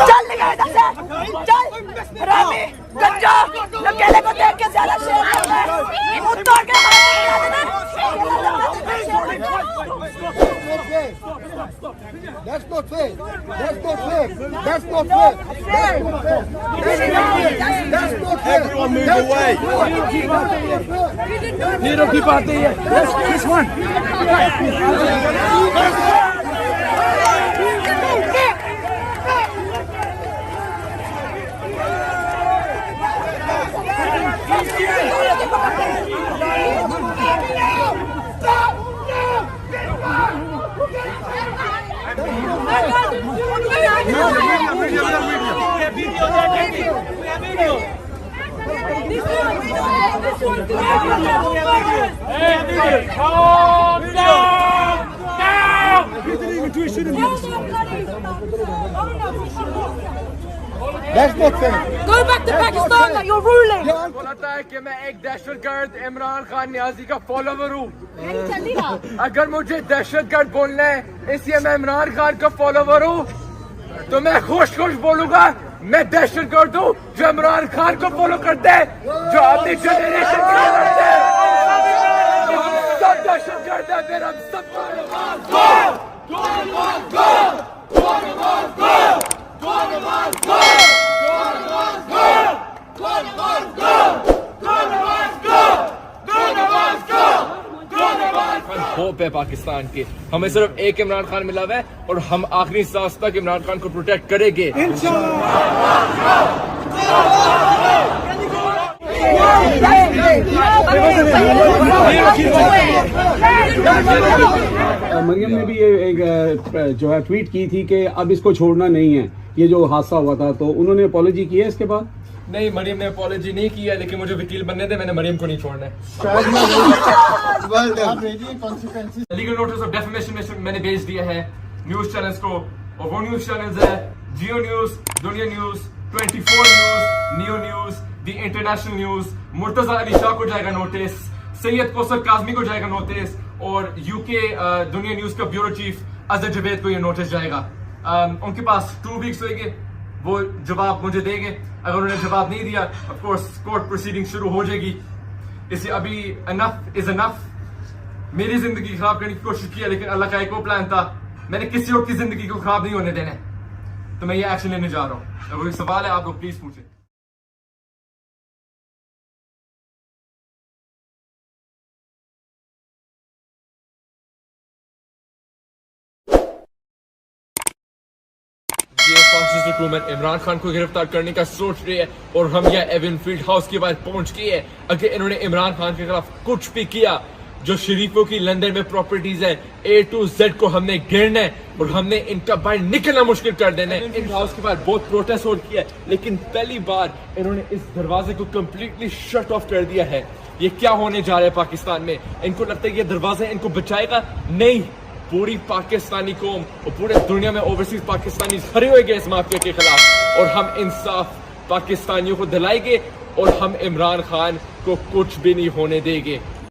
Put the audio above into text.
चल निकल इधर से, चल रामी गंजा अकेले को देख के ज्यादा शेर करता है, मुंह तोड़ के मार देना। That's not fair. That's not fair. That's not fair. That's not fair. That's not fair. Everyone move away. Nirav की बात नहीं है। This one. That's not fair. Go back to Pakistan that you're ruling. बोलता है कि मैं एक दहशतगर्द इमरान खान नियाजी का फॉलोवर हूँ। अगर मुझे दहशतगर्द बोलना है इसलिए मैं इमरान खान का फॉलोवर हूँ तो मैं खुश बोलूंगा मैं दहशतगर्द हूँ जो इमरान खान को फॉलो करते हैं, जो अपनी जनरेशन के लिए लड़ते हैं। सब दहशतगर्द है, फिर हम सब होप है पाकिस्तान की। हमें सिर्फ एक इमरान खान मिला हुआ है और हम आखिरी सांस तक इमरान खान को प्रोटेक्ट करेंगे। मरियम ने भी ये एक जो है ट्वीट की थी कि अब इसको छोड़ना नहीं है, ये जो हादसा हुआ था, तो उन्होंने अपॉलॉजी की है इसके बाद? नहीं, मरियम ने अपॉलॉजी नहीं की है, लेकिन मुझे वकील बनने दे, मैंने मरियम को नहीं छोड़ना है। लीगल नोटिस ऑफ डेफेमेशन मैंने भेज दिया है न्यूज चैनल्स को, और वो न्यूज चैनल्स है जियो न्यूज, दुनिया news, 24 news, neo news, the international news. Murtaza Ali Shah को जाएगा नोटिस, सैयद कौसर काजमी को जाएगा नोटिस, और यूके दुनिया न्यूज का ब्यूरो चीफ अजहर जवेद को ये नोटिस जाएगा। उनके पास 2 वीक्स होंगे, वो जवाब मुझे देंगे। अगर उन्होंने जवाब नहीं दिया, ऑफ कोर्स कोर्ट प्रोसीडिंग शुरू हो जाएगी। इसलिए अभी इनफ इज इनफ। मेरी जिंदगी खराब करने की कोशिश की है, लेकिन अल्लाह का एक और प्लान था, मैंने किसी और की जिंदगी को खराब नहीं होने देना, तो मैं ये एक्शन लेने जा रहा हूँ। अगर कोई सवाल है आप लोग प्लीज पूछें। फासिस्ट हुकूमत इमरान खान को गिरफ्तार करने का सोच रही है और हम यह एवन फील्ड हाउस के बाद पहुंच गए हैं। अगर इन्होंने इमरान खान के खिलाफ कुछ भी किया, जो शरीफों की लंदन में प्रॉपर्टीज है, A to Z को हमने गिरना है और हमने इनका बाहर निकलना मुश्किल कर देना है। इन हाउस के बाद बहुत प्रोटेस्ट हो किया है, लेकिन पहली बार इन्होंने इस दरवाजे को कम्प्लीटली शट ऑफ कर दिया है। ये क्या होने जा रहा है पाकिस्तान में? इनको लगता है ये दरवाजा इनको बचाएगा? नहीं, पूरी पाकिस्तानी कौम और पूरे दुनिया में ओवरसीज पाकिस्तानी खड़े होंगे इस माफिया के खिलाफ, और हम इंसाफ पाकिस्तानियों को दिलाएंगे और हम इमरान खान को कुछ भी नहीं होने देंगे।